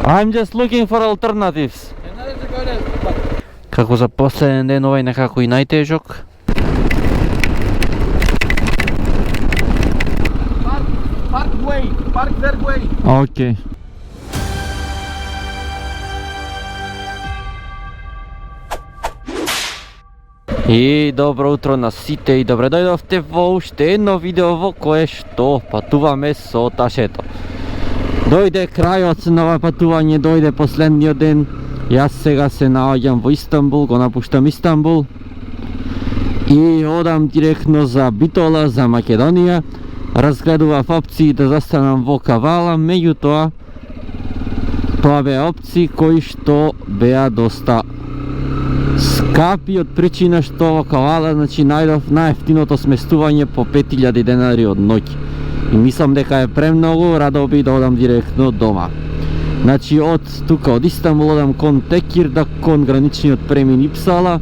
I'm just looking for alternatives. Како за последен ден, овај некако и најтежок. Park that way. Океј. И добро утро на сите и добре дојдовте во уште едно видео во кое што патуваме со Ташето. Дојде крајот на ова патување, дојде последниот ден. Јас сега се наоѓам во Истанбул, го напуштам Истанбул и одам директно за Битола, за Македонија. Разгледував опции да застанам во Кавала, меѓутоа тоа беа опции кои што беа доста скапи од причина што во Кавала, значи најдов најефтиното сместување по 5000 денари од ноќ. И мислам дека е премногу, радо би да одам директно дома. Значи од тука од Истанбул одам кон Текирда, кон граничниот премин Ипсала,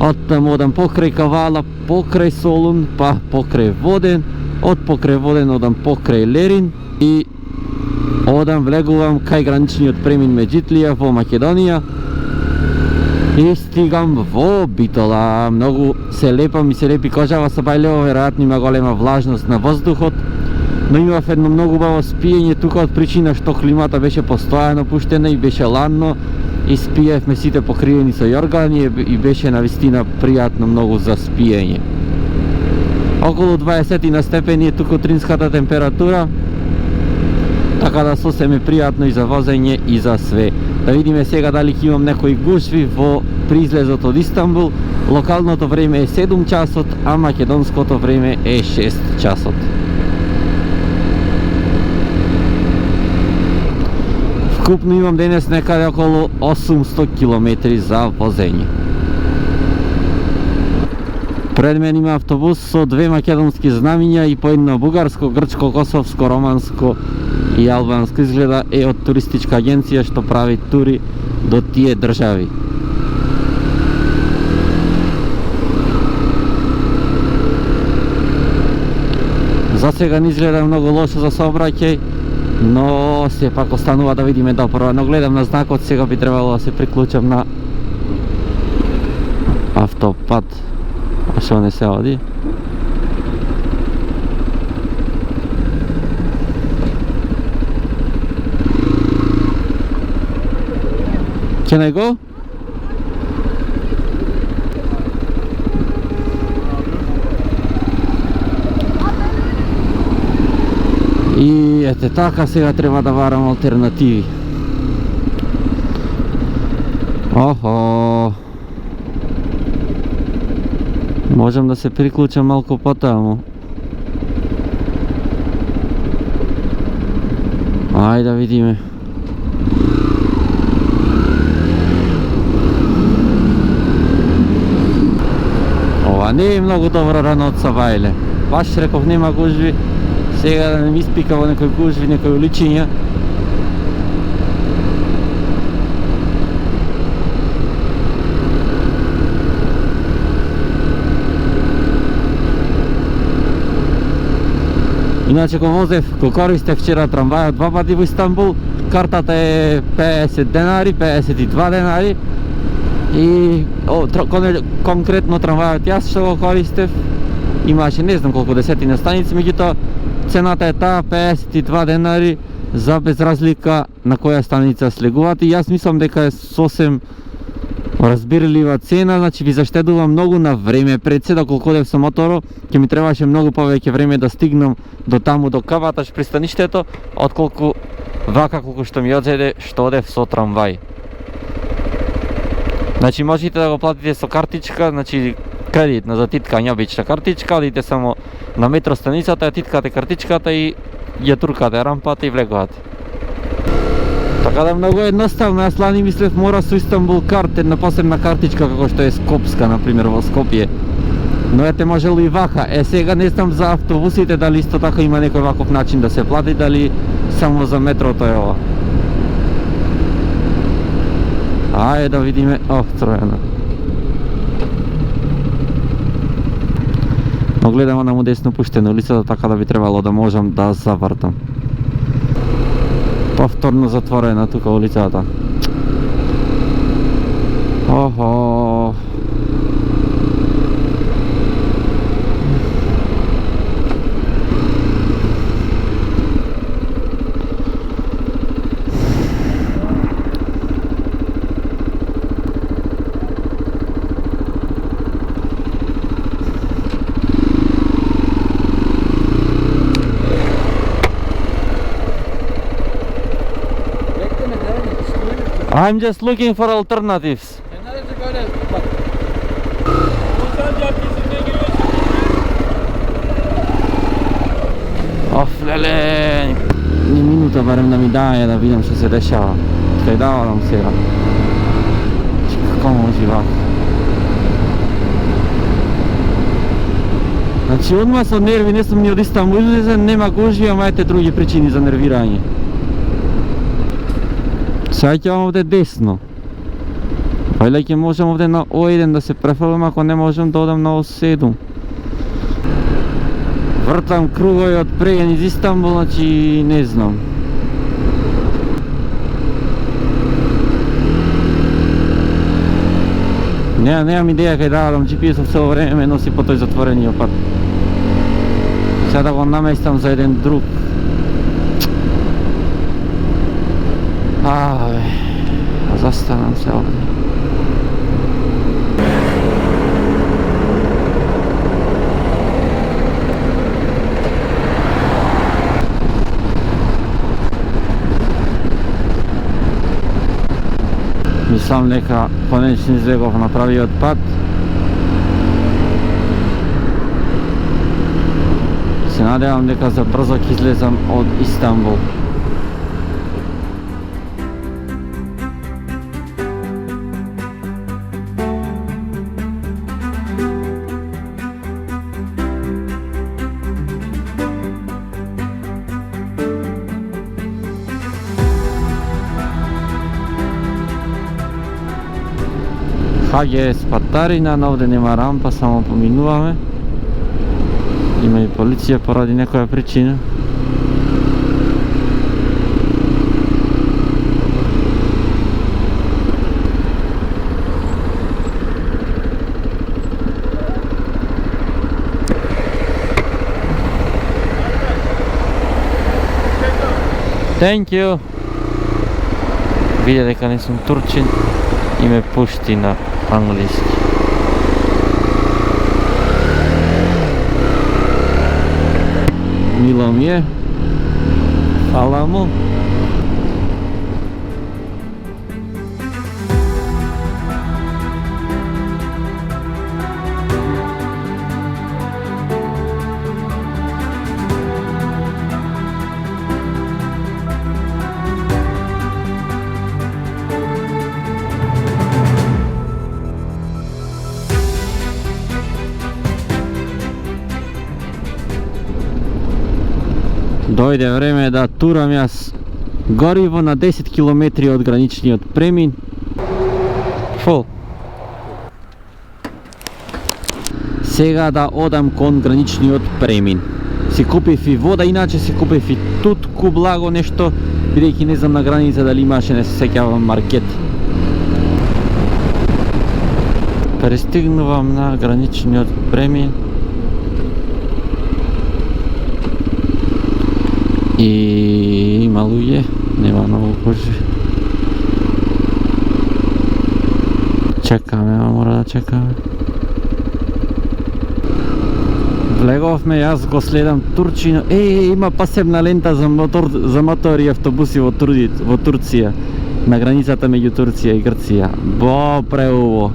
оттаму одам покрај Кавала, покрај Солун, па покрај Воден, од покрај Воден одам покрај Лерин и одам влегувам кај граничниот премин Меджитлија во Македонија и стигам во Битола. Многу се лепа, ми се лепи кожава со Бајлево, веројатно има голема влажност на воздухот, но имав едно многу убаво спиење тука од причина што климата беше постојано пуштена и беше ладно и спиевме сите покриени со јоргани и беше навистина пријатно многу за спиење. Околу 20 на степени е тука утринската температура, така да сосем е пријатно и за возење и за све. Да видиме сега дали ќе имам некои гушви во приизлезот од Истанбул. Локалното време е 7 часот, а македонското време е 6 часот. Вкупно имам денес некаде околу 800 км за возење. Пред мен има автобус со 2 македонски знамиња и по едно бугарско, грчко, косовско, романско и албанско. Изгледа е од туристичка агенција што прави тури до тие држави. За сега не изгледа многу лошо за сообраќај, но сепак останува да видиме допро. Но гледам на знакот, сега би требало да се приклучам на автопат. А што не се оди? Can I go? И ете така, сега треба да барам алтернативи. Охо. Можам да се приклучам малку потаму. Ајде да видиме. Ова не е многу добро рано од Сабајле. Баш реков нема гужви. Сега да не ми спика во некои гужви, некои уличиња. Иначе го возев, го користев вчера трамвајот 2 пати во Истанбул. Картата е 50 денари, 52 денари. И конкретно трамвајот јас што го користев имаше не знам колку десетина станици, меѓутоа цената е таа 52 денари за без разлика на која станица слегувате. И јас мислам дека е сосем разбирлива цена, значи ви заштедува многу на време. Пред се доколку одев со моторо, ќе ми требаше многу повеќе време да стигнам до таму, до Каваташ пристаништето, отколку вака колку што ми одзеде што одев со трамвај. Значи можете да го платите со картичка, значи кредитна за титкање, обична картичка, одите само на метростаницата, ја титкате картичката и ја туркате рампата и влегувате. Така да многу едноставно, јас лани мислев мора со Истанбул карт, една посебна картичка како што е скопска, например во Скопје. Но ете можело и вака. Сега не знам за автобусите дали исто така има некој ваков начин да се плати, дали само за метрото е ова. Ајде да видиме, тројана. Но гледам онаму десно пуштено улицата, така да би требало да можам да завртам. Повторно затворена тука улицата. Охо. I'm just looking for alternatives. Lele, ni minuta barem da mi daje da vidim što se dešava. Kaj dava nam sera. Kako može ovako? Znači odmah su nervi, ne sam ni od Istanbul izlezen, nema gužvi, a majte drugi причини za nerviranje. Сега ќе овде десно. Pa ili možem ovdje na O1 da se prefalim ako ne možem da odam na O7. Vrtam krugovi od Pregen iz Istanbul, znači ne znam. Nemam ideja kaj davam, GPS-ov sve vreme me nosi po toj zatvoreni opad. Sada го наместам за един друг. Застанам се овде. Мислам дека конечно излегов на правиот пат. Се надевам дека за брзо ќе излезам од Истанбул. HGS Патарина, овде нема рампа, само поминуваме. Има и полиција поради некоја причина. Thank you. Видя дека не сум турчин и ме пушти на англиски. Мило ми е. Фала му. Дојде време да турам јас гориво на 10 км од граничниот премин. Фол. Сега да одам кон граничниот премин. Си купив и вода, иначе си купив и тутку благо нешто, бидејќи не знам на граница дали имаше, не се сеќавам, маркет. Пристигнувам на граничниот премин. И има луѓе, нема многу гужви. Чекаме, мора да чекаме. Влеговме, јас го следам Турчино. Има пасебна лента за мотори и автобуси во Турција, на границата меѓу Турција и Грција. Преубаво.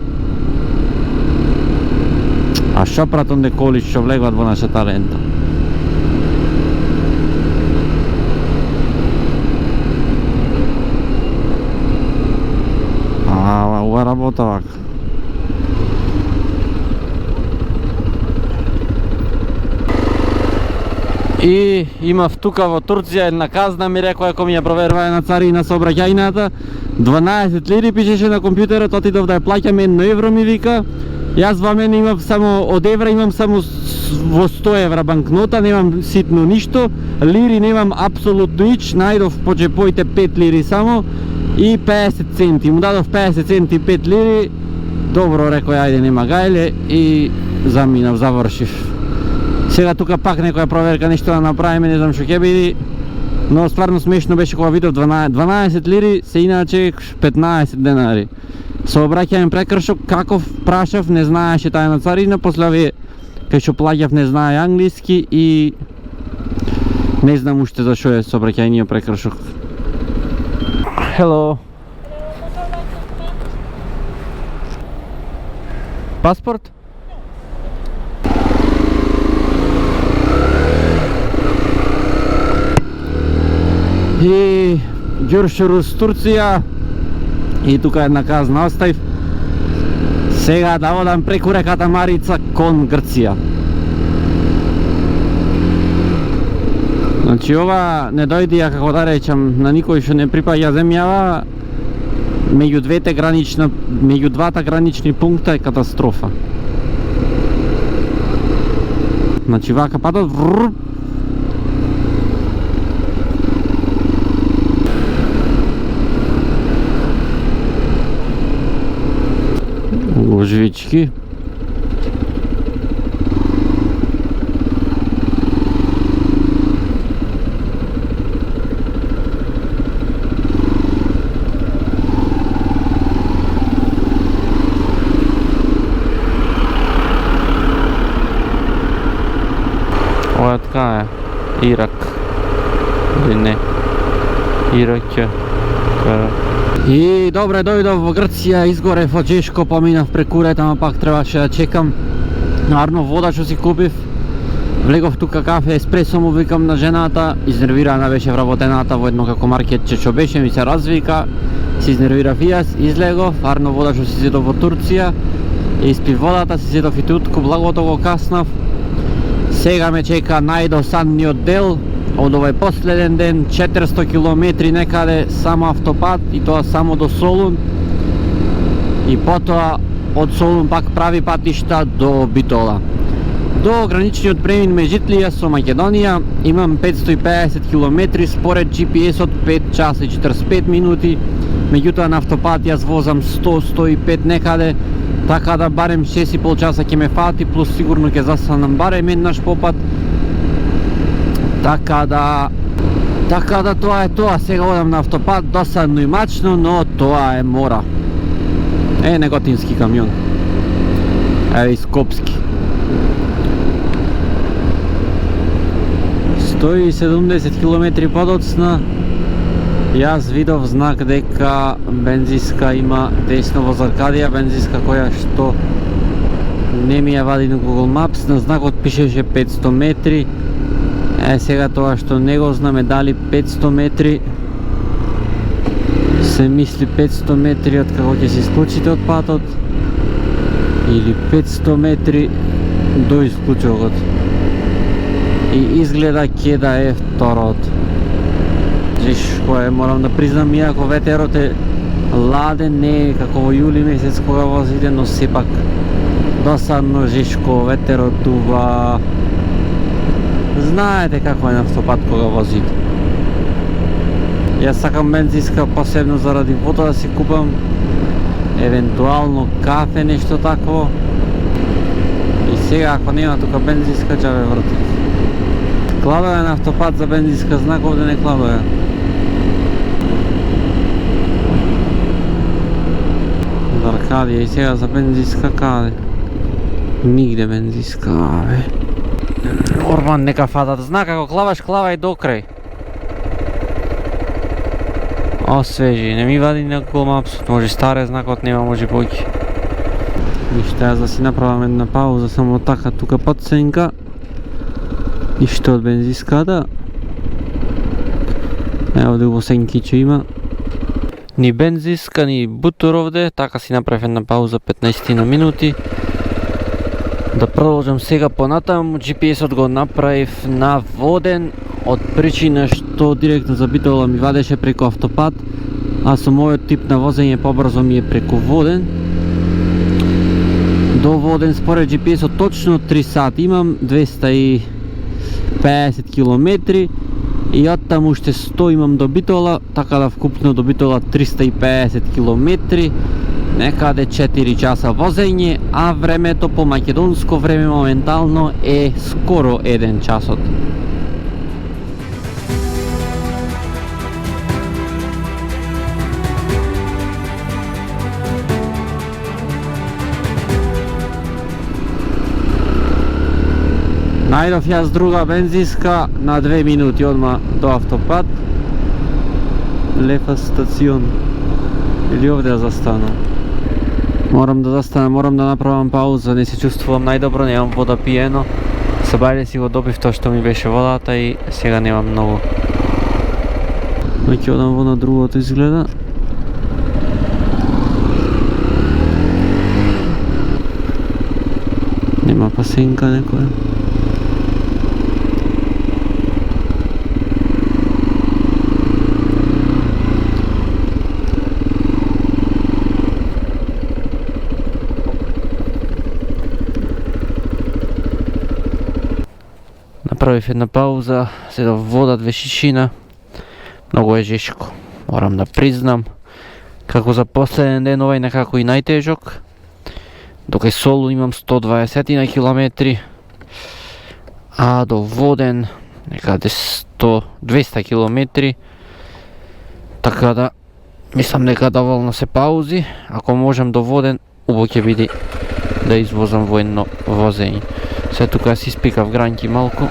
А шо пратам де коли што влегват во нашата лента? Ова работа вака. И имав тука во Турција една казна, ми рекоа ако ми ја проверува на царина сообраќајната, 12 лири пишеше на компјутерот, отидов да ја плаќам 1 евро, ми вика. Јас во мене имав само од евра, имам само во 100 евра банкнота, немам ситно ништо, лири немам апсолутно нич, најдов по джепоите 5 лири само и 50 центи, му дадов 50 центи 5 лири, добро рекој, ајде нема гајле и заминав, завршив. Сега тука пак некоја проверка нешто да направиме, не знам што ќе биде, но стварно смешно беше кога видов 12 лири се иначе 15 денари. Сообраќајам прекршок, каков прашав, не знаеше тај на царина, после овие кај што плаќав не знае англиски и не знам уште зашо е сообраќајниот прекршок. Hello. Паспорт? И Ѓуршурус Турција и тука една казна оставив. Сега да одам преку реката Марица кон Грција. Значи ова не дојдија, како да речам, на никој што не припаѓа земјава, меѓу двата гранични пункта е катастрофа. Значи вака патот гужвички. Ова така е Ирак или не? Ирак е. И добре, дојдов во Грција, изгорев од Жешко, поминав преку река, ама пак требаше да чекам. Нарно вода што си купив. Влегов тука кафе, еспресо му викам на жената, изнервирана беше вработената во едно како маркетче што беше, ми се развика, се изнервирав и јас, излегов, арно вода што си зедов во Турција, испив водата, си зедов и тутку, благото го каснав. Сега ме чека најдосадниот дел од овој последен ден, 400 километри некаде, само автопат и тоа само до Солун. И потоа од Солун пак прави патишта до Битола. До граничниот премин Межитлија со Македонија имам 550 километри, според GPS-от 5 часа и 45 минути. Меѓутоа на автопат јас возам 100-105 некаде, така да барем 6,5 часа ќе ме фати, плюс сигурно ќе застанам барем еднаш по пат. Така да тоа е тоа, сега одам на автопат, досадно и мачно, но тоа е мора. Е, неготински камион. Еве и скопски. 170 км подоцна. Јас видов знак дека бензиска има десно во Аркадија, бензиска која што не ми ја вади на Google Maps, на знакот пишеше 500 метри. Е, сега тоа што не го знаме дали 500 метри, се мисли 500 метри од како ќе се исклучите од патот, или 500 метри до исклучокот. И изгледа ќе да е второт. Кое морам да признам, иако ветерот е ладен, не е како во јули месец кога возите, но сепак досадно жешко ветерот дува. Знаете како е на автопат кога возите. Јас сакам бензиска посебно заради вода да си купам, евентуално кафе, нешто такво. И сега ако нема тука бензиска, ќе ве вртив. Кладоја на автопат за бензиска знак, овде не кладоја. Аркадија и сега за бензиска каде? Нигде бензиска, бе. Орман нека фатат знак, ако клаваш, клавај до крај. Освежи, не ми вади на Google Maps, може старе знакот нема, може поќе. Ништа, јас да си направам една пауза, само така, тука подценка. Ништо од бензиската. Ево овде во сенкиче има. Ни бензиска, ни бутор овде, така си направив една пауза 15 на минути. Да продолжам сега понатам, GPS-от го направив на воден, од причина што директно за Битола ми вадеше преку автопат, а со мојот тип на возење побрзо ми е преку воден. До Воден според GPS-от точно 3 сати имам 250 км и од таму уште 100 имам до Битола, така да вкупно до Битола 350 км, некаде 4 часа возење, а времето по македонско време моментално е скоро 1 часот. Најдов јас друга бензинска на 2 минути одма до автопат. Лефа стацион. Или овде да застанам? Морам да застанам, морам да направам пауза, не се чувствувам најдобро, немам вода пиено. Сабајле си го добив тоа што ми беше водата и сега немам многу. Ќе одам во на другото изгледа. Нема пасенка некоја. Направив една пауза, седов вода 2 шишина. Многу е жешко, морам да признам. Како за последен ден овај некако и најтежок. Докај Солун имам 120 на километри, а до Воден некаде 200 километри. Така да мислам дека доволно се паузи. Ако можам до Воден, убаво ќе биде да извозам во едно возење. Се тука си спикав гранки малку.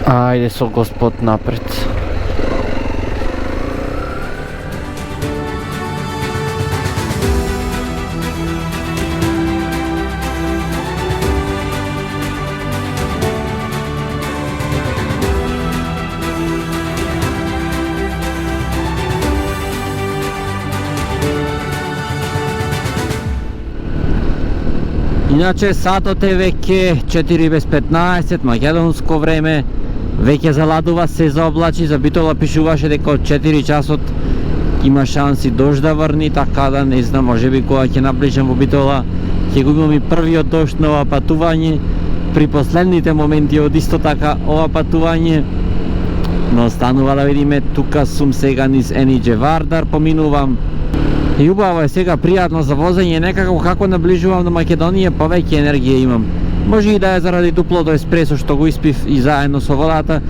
Ајде со Господ напред. Иначе сатот е веќе 4 без 15, македонско време. Веќе заладува, се заоблачи, за Битола пишуваше дека од 4 часот има шанси дожд да врни, така да не знам, можеби кога ќе наближам во Битола ќе го имам и првиот дожд на ова патување, при последните моменти од исто така ова патување. Но останува да видиме, тука сум сега низ Енидже Вардар, поминувам. И убаво е сега, пријатно за возење, некако како наближувам до Македонија, повеќе енергија имам. Може и да е заради дуплото еспресо што го испив и заедно со водата,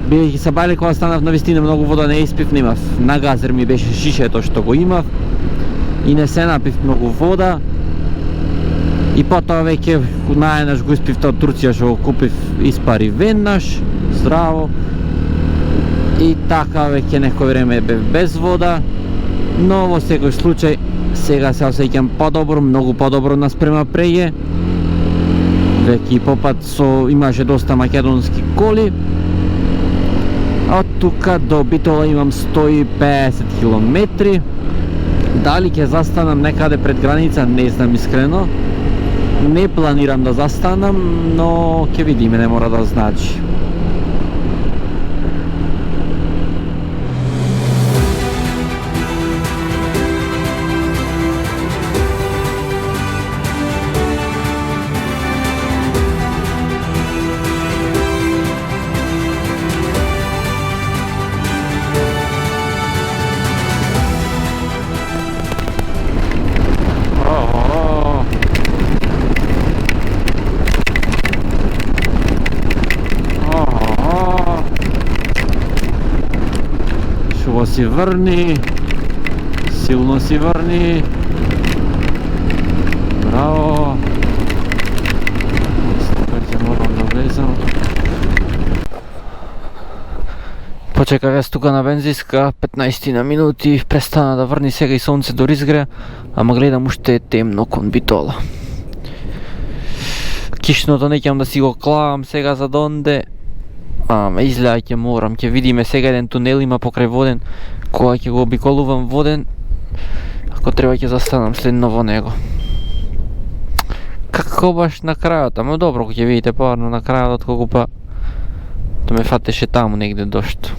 бидејќи сабајле кога станав на вистина многу вода не испив, немав. На газер ми беше шишето што го имав и не се напив многу вода. И потоа веќе наеднаш го испив тоа Турција што го купив, испари веднаш, здраво. И така веќе некој време бев без вода. Но во секој случај сега се осеќам подобро, многу подобро наспрема преќе. Веќе и попат имаше доста македонски коли. Од тука до Битола имам 150 км. Дали ќе застанам некаде пред граница, не знам искрено. Не планирам да застанам, но ќе видиме, не мора да значи. Си врни, силно си врни. Браво. Стопаќе морам да влезам. Почекав јас тука на бензинска 15 на минути, престана да врни, сега и сонце дори изгреа, ама гледам уште е темно кон Битола. Кишното не ќам да си го клавам сега за донде. Изгледа ќе морам, ќе видиме сега еден тунел има покрај Воден, кога ќе го обиколувам Воден, ако треба ќе застанам следно во него. Како баш на крајот, ама добро ќе видите поварно на крајот, отколку па да ме фатеше таму негде дошто.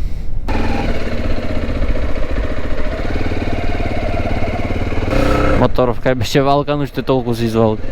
Моторов кај беше валкан, уште толку се извалка.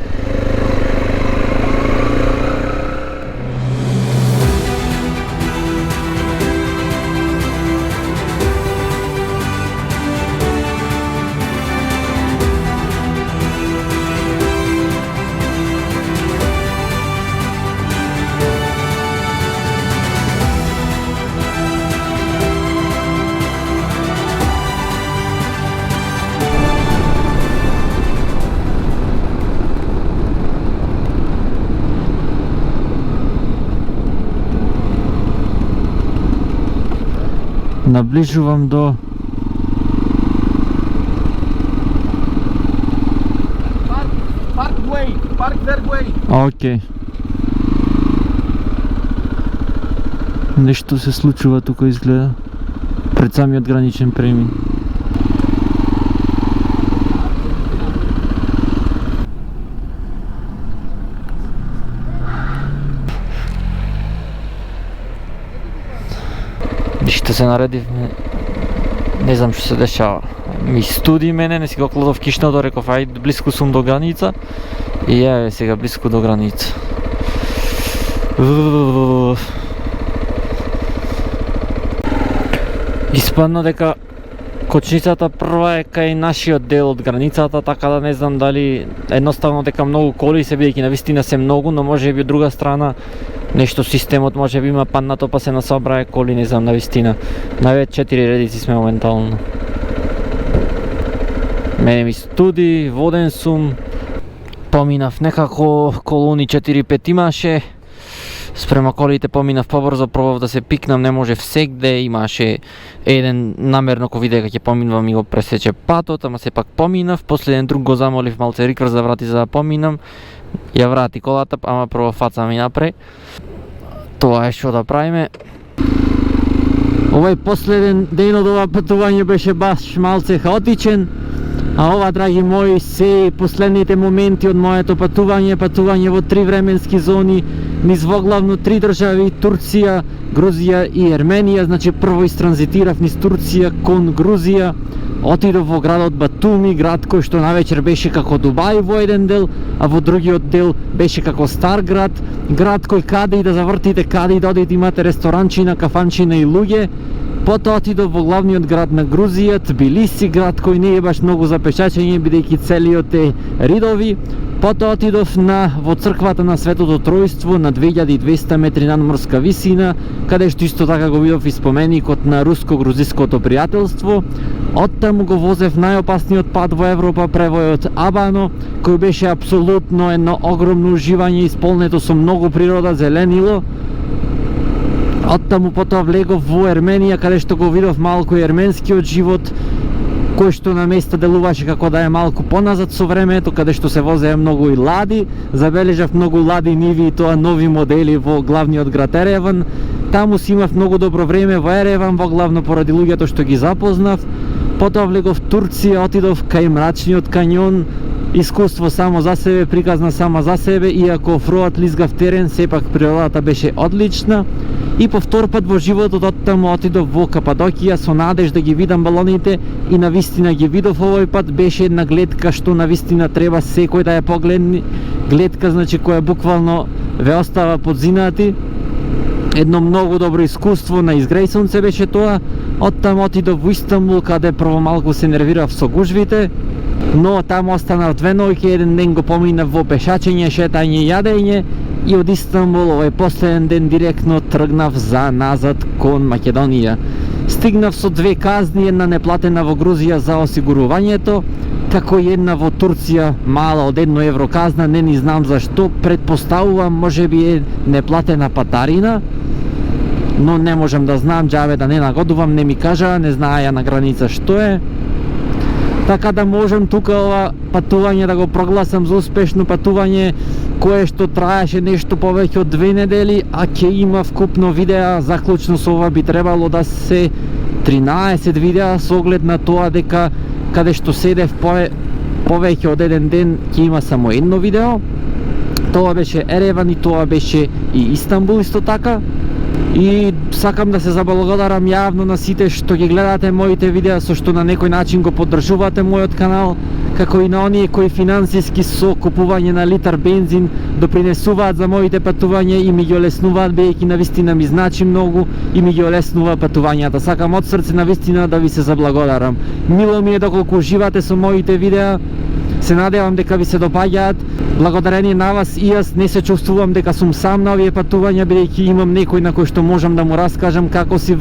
Наближувам до Park that way. Океј. Нешто се случува тука изгледа. Пред самиот граничен премин. Ништо се наредивме. Не знам што се дешава. Ми студи мене, не си го кладов кишното, реков ајде близко сум до граница. И ја сега близко до граница. Испадна дека кочницата прва е кај нашиот дел од границата, така да не знам дали едноставно дека многу коли се бидејќи навистина се многу, но може би од друга страна нешто системот може би има паднато па се насобрае коли, не знам навистина. Највеќе 4 редици сме моментално. Мене ми студи, воден сум. Поминав некако колони 4-5 имаше. Спрема колите поминав побрзо, пробав да се пикнам, не може всегде, имаше еден намерно ко видеа ќе поминувам и го пресече патот, ама сепак поминав, после еден друг го замолив малце рикврс да врати за да поминам. Ја врати колата, ама прво фаца ми напре. Тоа е што да правиме. Овој последен ден од ова патување беше баш малце хаотичен. А ова, драги мои, се последните моменти од моето патување во 3 временски зони, низ воглавно 3 држави, Турција, Грузија и Ерменија. Значи прво истранзитирав низ Турција кон Грузија, отидов во градот Батуми, град кој што навечер беше како Дубај во еден дел, а во другиот дел беше како стар град, град кој каде и да завртите, каде и да одите имате ресторанчина, кафанчина и луѓе. Потоа отидов во главниот град на Грузија, Тбилиси, град кој не е баш многу за пешачење, бидејќи целиот е ридови. Потоа отидов во црквата на Светото Тројство на 2200 метри надморска висина, каде што исто така го видов и споменикот на руско-грузиското пријателство. Оттаму го возев најопасниот пат во Европа, превојот Абано, кој беше апсолутно едно огромно уживање, исполнето со многу природа, зеленило. Оттаму потоа влегов во Ерменија, каде што го видов малку ерменскиот живот, кој што на места делуваше како да е малку поназад со времето, каде што се возеа многу и лади. Забележав многу лади ниви и тоа нови модели во главниот град Ереван. Таму си имав многу добро време во Ереван, во главно поради луѓето што ги запознав. Потоа влегов в Турција, отидов кај мрачниот кањон, искуство само за себе, приказна сама за себе, иако офроад лизгав терен, сепак природата беше одлична. И по втор пат во животот оттаму отидов во Кападокија со надеж да ги видам балоните и навистина ги видов овој пат. Беше една гледка што навистина треба секој да ја погледне. Гледка, значи, која буквално ве остава подзинати. Едно многу добро искуство, на изгрејсонце беше тоа. Оттаму отидов во Истанбул, каде прво малку се нервирав со гужвите, но таму останав 2 ноќи, еден ден го поминав во пешачење, шетање и јадење. И од Истанбул овој последен ден директно тргнав за назад кон Македонија. Стигнав со 2 казни, една неплатена во Грузија за осигурувањето, како и една во Турција мала од 1 евро казна, не знам зашто, предпоставувам можеби е неплатена патарина, но не можам да знам, џабе да не нагодувам, не ми кажа, не знаеја на граница што е. Така да можам тука ова патување да го прогласам за успешно патување, кое што траеше нешто повеќе од 2 недели, а ќе има вкупно видеа. Заклучно со ова би требало да се 13 видеа, со оглед на тоа дека каде што седев повеќе од еден ден ќе има само едно видео. Тоа беше Ереван и тоа беше и Истанбул исто така. И сакам да се заблагодарам јавно на сите што ги гледате моите видеа, со што на некој начин го поддржувате мојот канал, како и на оние кои финансиски со купување на литар бензин допринесуваат за моите патувања и ми ги олеснуваат, бидејќи навистина ми значи многу и ми ги олеснува патувањата. Сакам од срце навистина да ви се заблагодарам. Мило ми е доколку уживате со моите видеа. Се надевам дека ви се допаѓаат. Благодарение на вас и јас не се чувствувам дека сум сам на овие патувања, бидејќи имам некој на кој што можам да му раскажам како си